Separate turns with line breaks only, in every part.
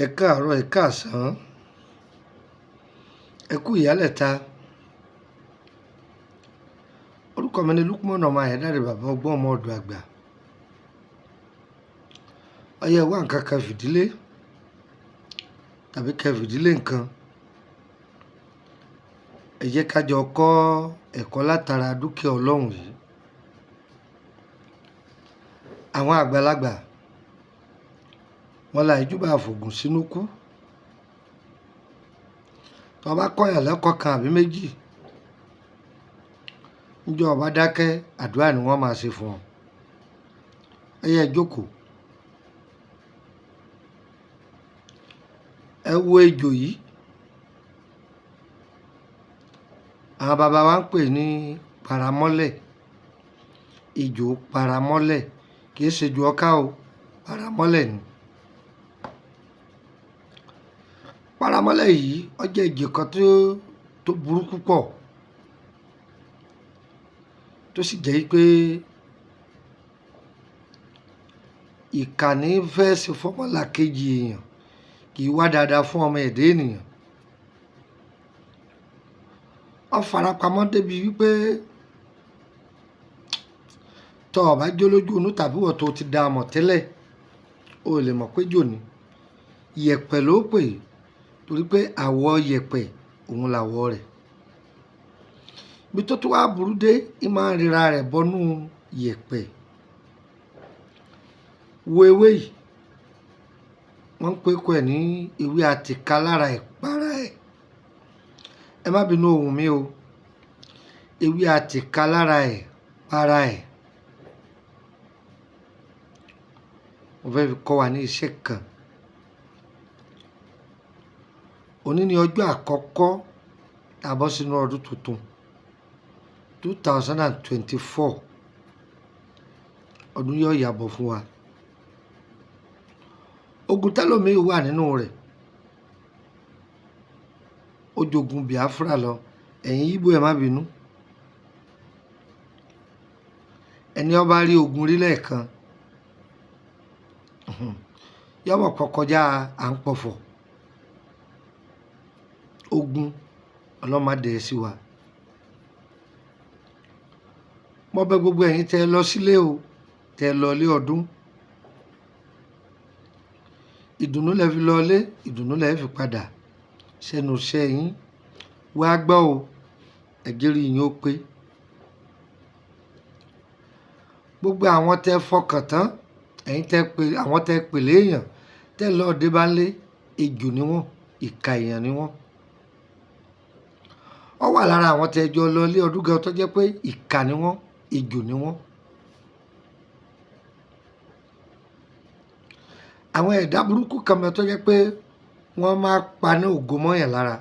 Ẹ káàárọ̀, ẹ káàsán, ẹ kú ìyálẹ̀ta. Orúkọ mi ni Lukman ọmọ Ayédáre bàbá ọgbọ́n ọmọ ọ̀dọ̀ àgbà. Ọyẹ wá nǹkan kan fìdílé tàbí kẹ fìdílé nǹkan. Ẹ jẹ́ ká jọ kọ́ ẹ̀kọ́ látara dúkìá Ọlọ́run yìí. Àwọn àgbàlagbà wọn là ìjúbà àfògùn sínú kú. Tó bá kọ́yàn lẹ́kọ̀ọ́ kan àbí méjì, níjọ́ ọba dákẹ́ àdúrà ni wọ́n máa ṣe fún ọ. Ẹ yẹ jókòó. Ẹ wo ejò yìí. Àwọn bàbá wa ń pè ní paramọ́lẹ̀. Ejò paramọ́lẹ̀ kì í ṣe ejò ọká o, paramọ́lẹ̀ ni. Paramọ́lẹ̀ yìí ó jẹ́ ejò kan tó burú púpọ̀, tó sì jẹ́ pé ìkànnì fẹ́ ṣe fọ́mọ́là kejì èèyàn kì í wá dáadáa fún ọmọ ẹ̀dá ènìyàn. Ó farapamọ́ débi wípé tó o bá jó lójú inú tàbí wọ́n tó ti dá a mọ̀ tẹ́lẹ̀, o lè mọ̀ pé jò ní. Yẹ̀pẹ̀ ló pè é, torí pé àwọ̀ yẹ̀pẹ̀ òun làwọ̀ rẹ̀. Bí tó wá burú dé, í máa ń rira rẹ̀ bọ́nú yẹ̀pẹ̀. Wo ewé yìí, wọ́n ń pè kọ́ ẹ̀ ní ewé àtìká lára ẹ̀ para ẹ̀. Ẹ má bínú ohùn mi o. Ewé àtìká lára ẹ̀ para ẹ̀. Mo fẹ́ fi kọ́ wa ní iṣẹ́ kan. Òní ni ọjọ́ àkọ́kọ́ tá a bọ́ sínú ọdún tuntun 2024. Ọdún yóò yàbọ̀ fún wa. Ogun tẹ́lòmíì wà nínú rẹ̀. Ó jogun Biafra lọ. Ẹ̀yin Ìgbò ẹ má bínú. Ẹni ó bá rí ogun rí lẹ́ẹ̀kan, yọmọ pọ̀ kọjá à ń pọ̀fọ̀. Ogun ọlọ́mọdé sí wa. Mo bẹ̀ gbogbo ẹ̀yin tẹ́ lọ sílé o, tẹ́ lọ ilé ọdún. Ìdùnnú lẹ fi lọ ilé, ìdùnnú lẹ fi padà sẹ́nu iṣẹ́ yín. Wá gbọ́ o, ẹ̀jẹ̀rí yín ó pé. Gbogbo àwọn tẹ́ fọkàn tán, ẹ̀yin àwọn tẹ́ pèlè èèyàn, tẹ́ lọ dé bá lé, ejò ni wọ́n, ìka èèyàn ni wọ́n. Ó wà lára àwọn tẹ́ jọ lọ ilé ọdún gan tó jẹ́ pé ìka ni wọ́n, ejò ni wọ́n. Àwọn ẹ̀dá burúkú kan mẹ́ tó jẹ́ pé wọ́n máa paná ògo mọ́yàn lára.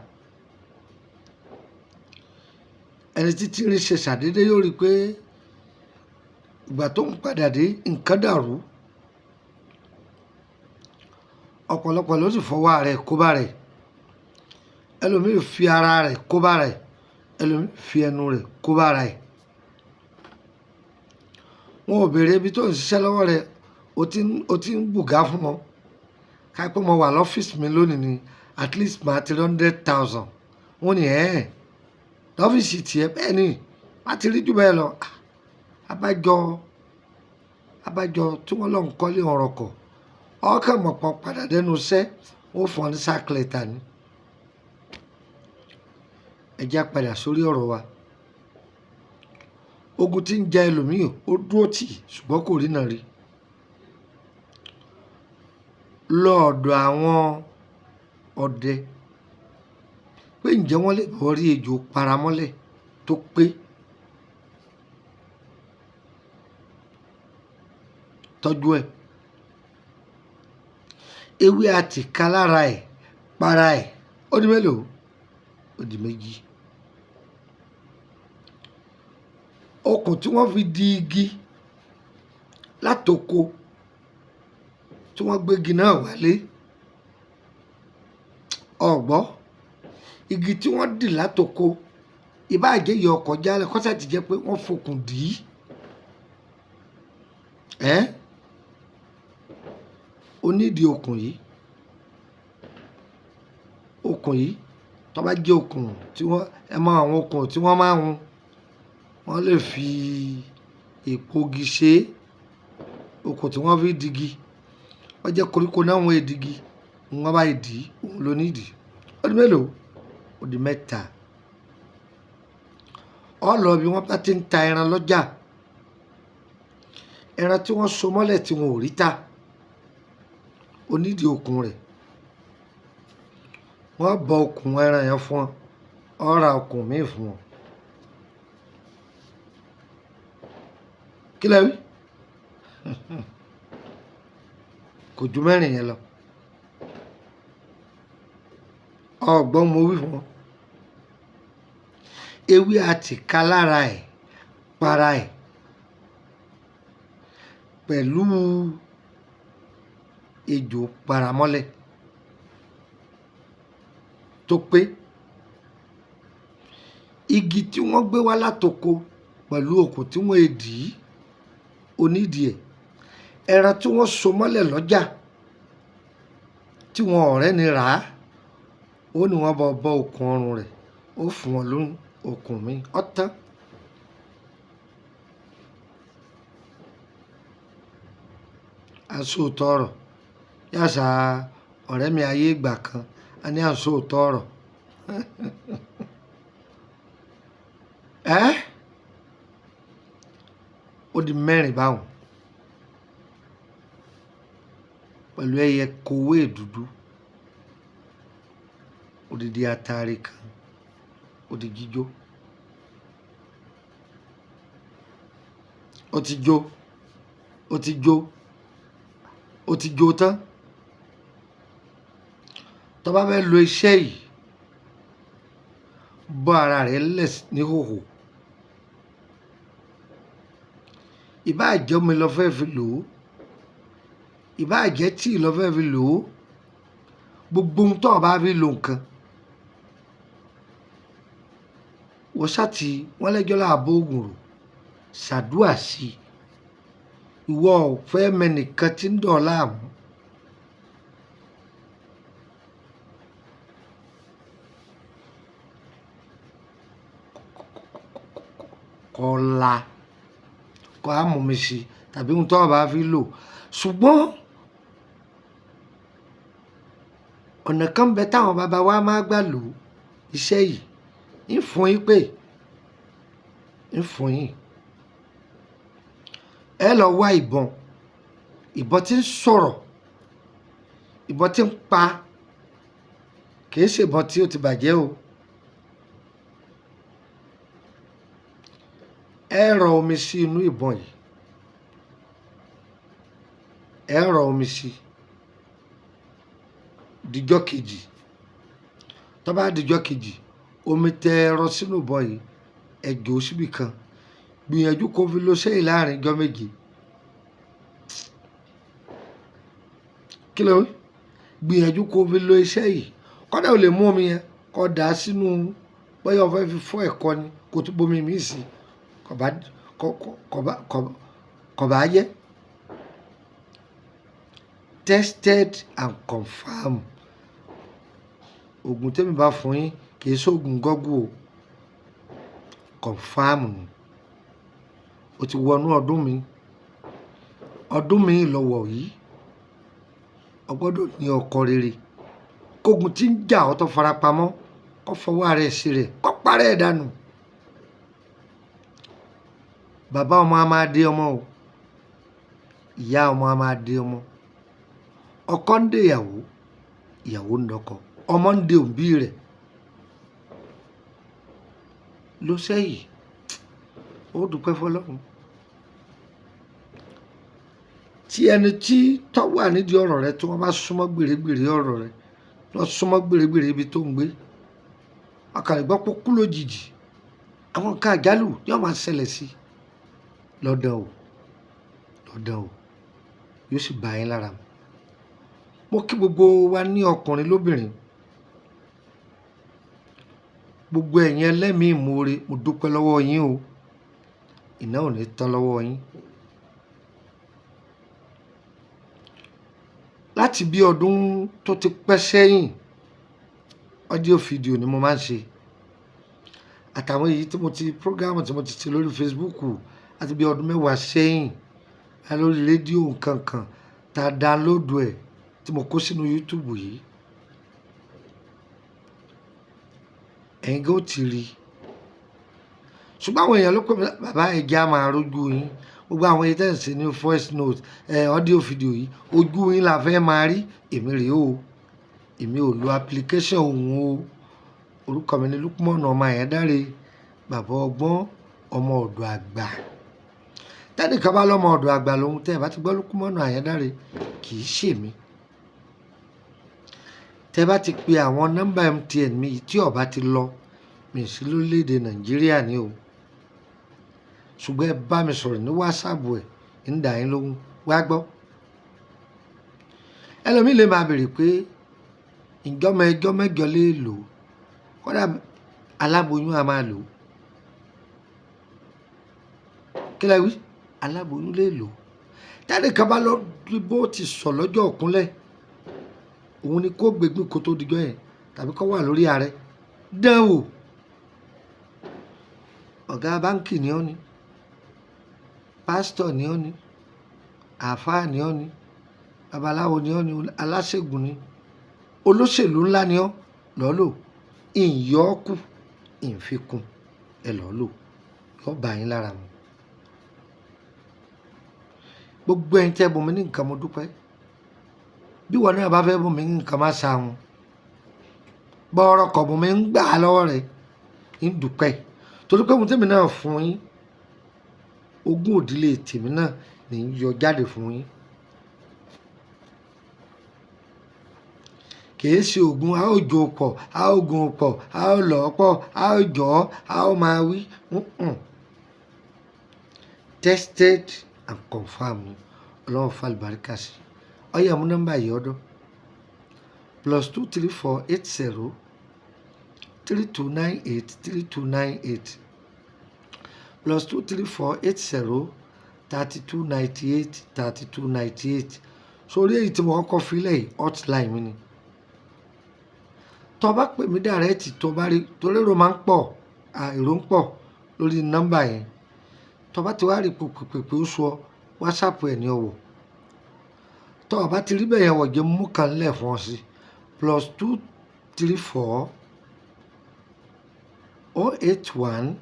Ẹni títí rí ṣe ṣàdédé yóò rí pé ìgbà tó ń padà dé nǹkan dàrú. Ọ̀pọ̀lọpọ̀ ló sì fọwọ́ rẹ̀ kóbá rẹ̀. Ẹlòmíì fi ara rẹ̀ kóbá rẹ̀. Ẹlòmíì fi ẹnu rẹ̀ kóbá rẹ̀. Wọn ò béèrè ibi tó ń ṣiṣẹ́ lọ́wọ́ rẹ̀, o ti ń bùgá fún wọn. Ká pé mo wà lọ́fíìsì mi lónìí ni at least máa ti 100,000. Wọ́n ní lọ́fíìsì tiẹ̀ bẹ́ẹ̀ ni má ti rí jù bẹ́ẹ̀ lọ. Abájọ tí wọ́n lọ ń kọ́lé ọ̀rọ̀ kọ̀. Ọkàn mọ̀pọ̀ padà dẹnu iṣẹ́, ó fọ́n ní sákìlẹ̀tà ni. Ẹ jẹ́ padà sórí ọ̀rọ̀ wa. Ogun tí ń ja ẹlòmíì ó dúró tì ṣùgbọ́n kò rína rí. Lọ́ọ̀dọ̀ àwọn ọdẹ pé ǹjẹ́ wọ́n lè bọ́ rí ejò paramọ́lẹ̀ tó pé. Tọ́jú ẹ̀. Ewé àtìká lára ẹ̀ para ẹ̀. Ó di mélòó? Ó di méjì. Okùn tí wọ́n fi di igi látoko tí wọ́n gbégi náà wálé. Ọ̀gbọ́ igi tí wọ́n dì látoko ìbáàjẹ́ yọ ọkọ̀ jálẹ̀ kọ́sà ti jẹ́ pé wọ́n fokùn dì í. Onídìí okùn yìí okùn yìí tó bá jẹ́ okùn tí wọ́n mọ àwọn okùn tí wọ́n máa ń hun, wọ́n lè fi èpogi ṣe okùn tí wọ́n fi digi. Wọ́n jẹ́ koríko náà wọ́n èdigi, wọ́n bá ìdí òun ló ní ìdí. Ó di mélòó? Ó di mẹ́ta. Ọ lọ bí wọ́n bá ti ń ta ẹran lọ́jà, ẹran tí wọ́n so mọ́lẹ̀ tí wọn ò rí ta, onídìí okùn rẹ̀. Wọ́n bọ okùn ẹran yẹn fún ọ, ọ ra okùn míì fún ọ. Kí lẹ wí? Kò ju mẹ́rin yẹn lọ. Ọgbọ́n mo wí fún ọ. Ewé àtìká lára ẹ̀, para ẹ̀ pẹ̀lú ejò paramọ́lẹ̀ tó pé. Igi tí wọ́n gbé wá látoko pẹ̀lú okùn tí wọ́n èdì onídìí ẹ̀. Ẹran tí wọ́n so mọ́lẹ̀ lọ́jà tí wọn ọ̀rẹ́ ni rà á, ó ní wọ́n bọ́ okùn ọrùn rẹ̀, ó fún wọn lóhùn okùn mi ọ̀tán. Àsòótọ́ ọ̀rọ̀ yàtọ̀ ọ̀rẹ́ mi ayé ìgbà kan, a ní àsòótọ́ ọ̀rọ̀. Ó di mẹ́rin báwọn pẹ̀lú ẹyẹ kowé dúdú, odidi atare kan, ó di jíjó. Ó ti jó, ó ti jó, ó ti jó tán. Tó bá fẹ́ lo iṣẹ́ yìí, bọ́ ara rẹ̀ lẹ̀ ní hòhò. Ìbáà jẹ́ omi lọ fẹ́ fi lò ó, ìbáà jẹ́ tíì lọ fẹ́ fi lò ó, gbogbo ohun tó o bá fi lo nǹkan. Wọ́n ṣáàtì wọ́n lẹ́jọ́ láàbò ògùn rò, ṣàdúà sí i. Ìwọ ò fẹ́ mẹ́nìkan tí ń dọ̀ láàmú. Kọ́la kọ́ á mú mi sí tàbí ohun tó o bá fi lò. Ṣùgbọ́n ọ̀nà kan bẹ táwọn bàbá wa máa gbà lò iṣẹ́ yìí. Ń fún yín pé ń fún yín. Ẹ lọ wá ìbọn tí ń sọ̀rọ̀, ìbọn tí ń pa, kìí ṣe ìbọn tí ó ti bàjẹ́ o. Ẹ rọ omi sí inú ìbọn yìí, ẹ rọ omi sí dijọ́ kejì. Tó bá dijọ́ kejì, omi tẹ ẹ rọ sínú ìbọn yìí, ẹ jò ó síbì kan. Gbìyànjú kó fi lo sẹ́yìn láàrin ọjọ́ méje. Kí ló wí? Gbìyànjú kó fi lo iṣẹ́ yìí. Kọ́dà ò lè mú omi yẹn kó dà á sínú bóyá o fẹ́ fi fọ́ ẹ̀kọ́ ni, kó tún bomi mí sí i. Kò bá yẹ. Tested and confirmed. Ògùn tẹ́mi bá fún yín kì í ṣoògùn gọ́gù o. Confirm ni. O ti wọnú ọdún mi lọ́wọ́ yìí. O gbọ́dọ̀ ní ọkọ rere. Kógun tí ń jà ọ́ tó farapamọ́, kó fọwọ́ ara ẹ̀ sí rẹ̀, kó parẹ́ ẹ̀ dànù. Bàbá ọmọ a máa dé ọmọ o, ìyá ọmọ a máa dé ọmọ. Ọkọ ń dé ìyàwó, ìyàwó ń dọkọ, ọmọ ń dé òbí rẹ̀. Ló sẹ́yìn, ó dúpẹ́ fọlọ́run. Tí ẹni tí tó wà nídìí ọ̀rọ̀ rẹ tí wọ́n bá súnmọ́ gbèrègbèrè ọ̀rọ̀ rẹ, lọ súnmọ́ gbèrègbèrè ibi tó ń gbé, ọkàlẹ̀ gbọ́ pé kú lójijì, àwọn nǹkan àjálù yóò máa ṣẹlẹ̀ sí i. Lọ́dọ̀ o, yóò sì bá yín lára mu. Mo kí gbogbo wa ní ọkùnrin lóbìnrin, gbogbo ẹ̀yin ẹlẹ́mìí ìmoore, mo dúpẹ́ lọ́wọ́ yín o. Iná ò ní tán lọ́wọ́ yín. Láti bí ọdún tó ti pẹ́ sẹ́yìn, audio video ni mo máa ń ṣe àtàwọn èyí tí mo ti program tí mo ti ṣe lórí Facebook àti bí ọdún mẹ́wàá sẹ́yìn lórí rédíò nǹkan kan tá a download ẹ̀ tí mo kó sínú YouTube yìí ẹ̀yin gan ó ti rí ṣùgbọ́n àwọn èèyàn ló pè mí bàbá ẹ̀jẹ̀ á máa rójú yín gbogbo àwọn èyí tẹ̀ ń ṣe ní voice note audio video yìí ojú yín la fẹ́ máa rí èmi rèé o èmi ò lo application òun o orúkọ mi ni Lukman ọmọ Àyándáré bàbá ọgbọ́n ọmọ ọ̀dọ̀ àgbà tẹ́nìkan bá lọ́mọ ọ̀dọ̀ àgbà lòun tẹ́ ẹ̀ bá ti gbọ́ Lukman Àyándáré kì í ṣèmi tẹ́ bá ti pe àwọn nọ́mbà MTN mi tí ó bá ti lọ mi sí lórílẹ̀‐èdè Nàìjíríà ni o ṣùgbọ́n ẹ bá mi sọ̀rọ̀ ní WhatsApp ẹ̀ ń dà yín lóhùn wá gbọ́ ẹlòmíì lè máa béèrè pé ìjọmọ ẹjọ́ mẹ́jọ lè lò kódà aláboyún a máa lò kí lẹ wí aláboyún lè lò jáde kan bá lọ bó ti sọ lọ́jọ́ òkúnlẹ̀ òun ni kó gbégbé kó tó dijọ́ yẹn tàbí kó wà lórí ààrẹ dán wò ọ̀gá báńkì ni ó ní pásítọ̀ ni ó ní àáfàá ni ó ní babaláwo ni ó ní aláṣègùn ni olóṣèlú ńlá ni ó lọ́ọ́ lò ìyọ́kù ìfikùn ẹ lọ́ọ́ lò yọ́ bá yín lára mu gbogbo ẹ̀yin tẹ́ bùn mí ní nǹkan mo dúpẹ́ bí wọn náà bá fẹ́ bùn mí ní nǹkan má sáwọn bọ́ọ̀rọ̀ kọ̀ bùn mí ń gbà á lọ́wọ́ rẹ̀ ń dúpẹ́ torí pé mo tẹ́mi náà fún yín ogún òdílé tèmi náà ní yọ jáde fún yín kìí ṣe oògùn a ó jò pọ̀ a ó gun pọ̀ a ó lọ̀ pọ̀ a ó jọ a ó máa wí tested and confirmed ọlọ́run fàlùbáríkà sí ọyẹ mú nọ́mbà yìí ọdún +23480 3298 3298 +23480 3298 3298 sórí èyí tí mo kọ́kọ́ filẹ̀ yìí hotline mi ni tó bá pè mí dàrẹ́tì tó bá rí torí èrò máa ń pọ̀ èrò ń pọ̀ lórí nọ́mbà yẹn tó bá ti wá rí pèpèpè ó sọ WhatsApp ẹ̀ ní ọ̀wọ̀ tó bá ti rí bẹ́ẹ̀ yẹn wọ̀ jẹ́ mú kan lẹ̀ fún ọ sí +234 081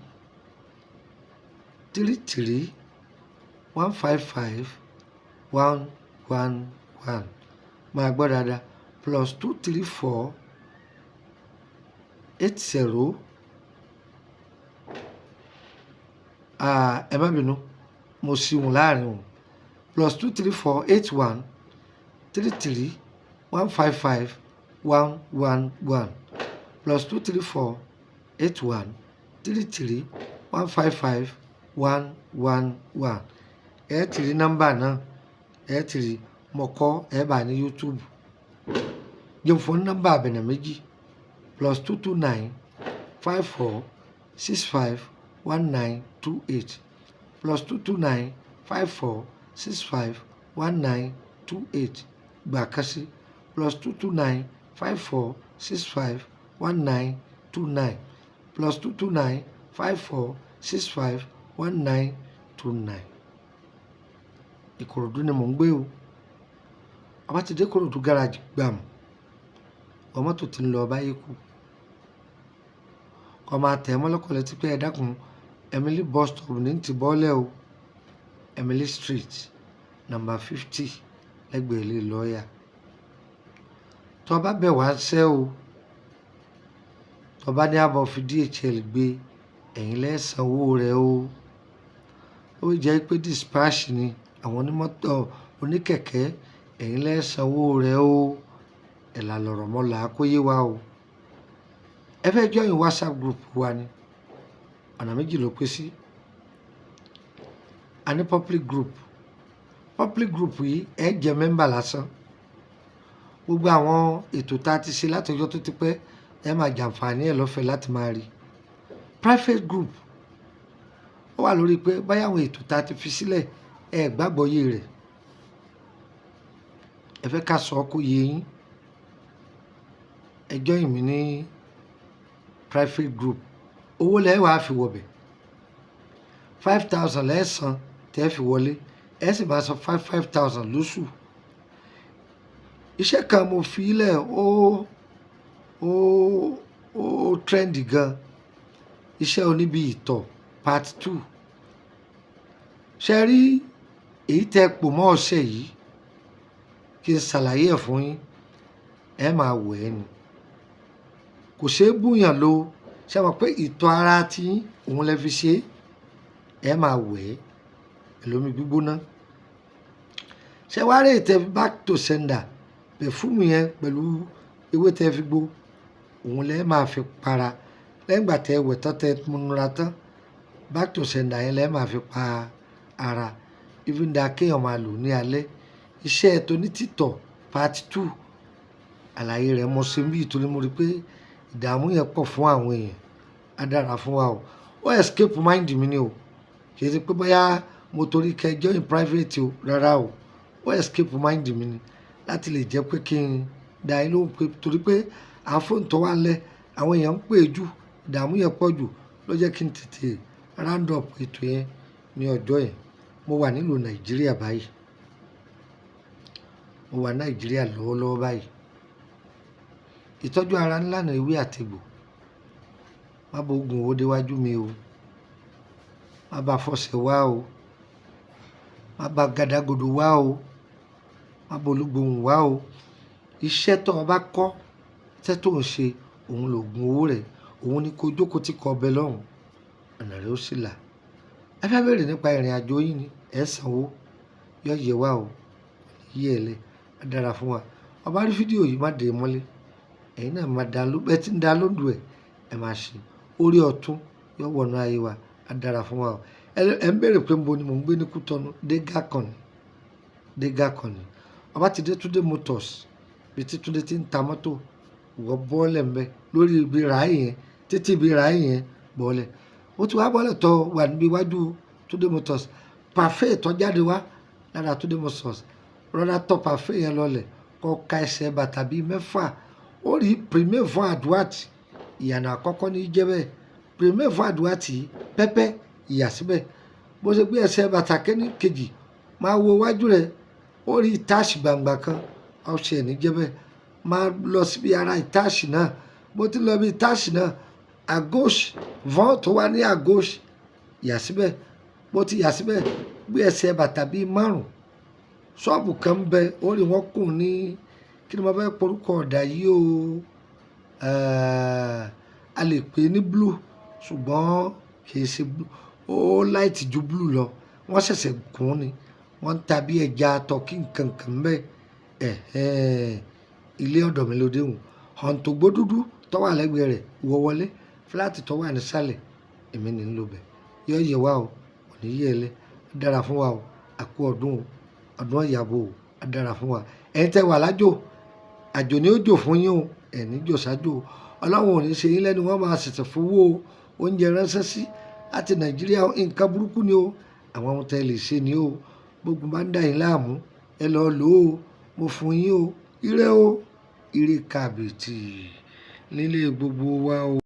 33 155 111 máa gbọ́ dáadáa +234 80 ẹ má bínú mo sì wùn láàrin wọn +234 81 33 155 111 +234 81 33 155 111 ẹ ti rí nọ́mbà náà ẹ ti rí mọ̀kọ́ ẹ bá ní YouTube yóò fún nọ́mbà àbẹ̀nà méjì +229 54 65 1928 +229 54 65 1928 gbà kásí +229 54 65 1929 +229 54 65 1929 Ìkòròdú ni mò ń gbé o ọba ti dé Ìkòròdú gáràjì gbàm ọmọ tó ti ń lọ báyé kú kọ́ máa tẹ̀ mọ́lọ́kọ̀ létí pé ẹ dákun Emily bus stop ní ti bọ́lẹ̀ o Emily Street number 50 lẹ́gbẹ̀ẹ́ ilé lọ́ọ̀yà tó bá bẹ̀ wá ṣẹ́ o tó bá ní àbọ̀ fi DHL gbé ẹ̀yin lẹ́sànwó rẹ̀ o ó jẹ́ pé dispatch ni àwọn onímọ́tò oníkẹ̀kẹ́ ẹ̀yin lẹ́sànwó rẹ̀ o ẹ̀là lọ̀rọ̀ mọ́lá kó yé wa o ẹ fẹ́ join WhatsApp group wa ni ọ̀nà méjì ló pín sí a ní public group yìí ẹ jẹ́ mẹ́mbà lásán gbogbo àwọn ètò tá a ti ṣe látọjọ́ tó ti pẹ́ ẹ máa jàǹfààní ẹ̀ lọ́fẹ̀ẹ́ láti máa rí private group ó wà lórí pé báyà àwọn ètò tá a ti fi sílẹ̀ ẹ gbàgbọ́ yé rẹ̀ ẹ fẹ́ ká sọ ọ́ kó yé yín ẹ join mi ní private group owó lẹ́ẹ̀ wàá fi wọ̀bẹ̀ 5,000 lẹ́ẹ̀sán tẹ́ fi wọlé ẹ sì máa san 5,000 lóṣù. Iṣẹ́ kan mo fi ilẹ̀ ó trendy gan, iṣẹ́ oníbi ìtọ̀ part 2. Ṣe rí èyí tẹ́ pò mọ́ ọṣẹ yìí kí n ṣàlàyé ẹ̀ fún yín, ẹ máa wẹ̀ ẹ́ ni, kò ṣeé búyàn lò. Ṣe mọ̀ pé ìtọ̀ ara tí òun lè fi ṣe, ẹ máa wẹ̀ ẹ́ pẹ̀lú omi gbígbóná. Ṣe wá rí ìtẹ́ back to sender pẹ̀fúmù yẹn pẹ̀lú ewé tẹ́ fi gbó, òun lẹ́ máa fi para lẹ́yìn ìgbà tẹ́ wẹ̀ tán tẹ́ múnura tán. Back to sender yẹn lẹ́ máa fi pa ara. Even da kéèyàn máa lò ní alẹ́. Iṣẹ́ tó ní títọ̀ part 2 àlàyé rẹ̀ mo ṣe bí ìtorí mo rí pé ìdààmú yẹn pọ̀ fún àwọn èèyàn. Á dára fún wa o. Ó escape mind mi ni o, kì í ṣe pé bóyá mo torí kẹ́ join private o, rárá o. Ó escape mind mi ni láti lè jẹ́ pé kí n dá yín lóhùn pé torí pé àwọn fóònù tó wà lẹ̀ àwọn èèyàn ń pè jù, ìdààmú yẹn pọ̀ jù ló jẹ́ kí n tètè round up ètò yẹn ní ọjọ́ yẹn. Mo wà nílùú Nàìjíríà báyìí, mo wà Nàìjíríà lọ́wọ́lọ́wọ́ báyìí. Ìtọ́jú ara ńlànà ewé àtegbò, má bo oògùn owó déwájú mi o, má ba fọṣẹ wá o, má ba gàdàgodo wá o, má bo olúgbòhùn wá o. Iṣẹ́ tó o bá kọ́, iṣẹ́ tó ń ṣe, òun lòògùn owó rẹ̀, òun ni kó jókòó tí kò ọbẹ̀ lọ́hùn, ọ̀nà rẹ̀ ó sì là. Ẹ fẹ́ bèrè nípa ìrìn àjò yín ni, ẹ sanwó, yọ yẹ wá o, yí ẹ lẹ, á dára fún wa. Ọba rí fídíò yìí má dé mọ́lé, ẹ̀yin náà máa ẹ ti ń download ẹ̀, ẹ máa ṣe orí ọ̀tún yọ wọnú ayé wa, á dára fún wa o. Ẹ ń bèrè pé mo ń gbé ní Kútọ́nù, Dégàkànnì. Ọba ti dé Túndé Motors bí tí Túndé ti ń ta mọ́tò, wọ́ bọ́ọ̀lẹ̀ ń bẹ lórí ibi ràáyì yẹn, títí ibi ràáyì yẹn bọ́ọ̀lẹ̀. Ó ti wá bọ́ọ̀lẹ̀ tó wà níbi iwájú Túndé Motors, pàfẹ́ tó jáde wá lára Túndé Motors, rọ́lá tọ́ pàfẹ́ yẹn lọlẹ̀ kọ́ ka ẹsẹ̀ bàtà bíi 6. Ó rí Premier Von Adouat, ìyànà àkọ́kọ́ ní jẹ́ bẹ́ẹ̀. Premier Von Adouat pẹ́pẹ́ ìyà síbẹ̀. Bó ṣe gbé ẹsẹ̀ bàtà kejì máa wo iwájú rẹ̀, ó rí ìtáàṣì gbangba kan, ọ̀ṣẹ̀ ní jẹ́ bẹ́ẹ̀. Máa lọ síbi ara ìtáàṣì náà, bó ti lọ bí ìtáàṣì náà, à gauche Von tó wá ní à gauche yà síbẹ̀. Bó ti yà síbẹ̀, gbé ẹsẹ̀ bàtà bíi 5. Ṣọ́ọ̀bù kan ń bẹ, ó rí wọn kùn ní kí ni mo fẹ́ porúkọ ọ̀dà yìí o, a lè pè ní blue ṣùgbọ́n kì í ṣe blue, ó light ju blue lọ. Wọ́n ṣẹ̀ṣẹ̀ kùn ni, wọ́n ń ta bí ẹja tọ́kì nkankan bẹ́ẹ̀. Ilé ọ̀dọ̀ mi ló dé hùn. Họ̀ǹtò gbó dúdú tó wà lẹ́gbẹ̀ẹ́ rẹ̀ wọ wọlé, fúláàtì tó wà nísàlẹ̀ èmi ní ń lò bẹ̀. Yọ yẹ wá o, kò ní yẹ ẹ lẹ́, á dára fún wa o, àkú ọdún o, ọdún ìyàbò o, á dára fún wa. Ẹ̀yin tẹ́ wà lájò, àjò ni ó jò fún yín o, ẹ̀ ní jò sájò o. Ọlọ́run ò ní ṣe yín lẹ́nu, wọ́n máa ṣẹ̀ṣẹ̀ fowó oúnjẹ ránṣẹ́ sí láti Nàìjíríà. Nǹkan burúkú ni o, àwọn ohun tẹ́ lè ṣe ni o. Gbogbo bá ń dà yín láàmú, ẹ lọ lò ó, mo fún yín o. Ire o, ire kàbìtì nílé gbogbo wa o.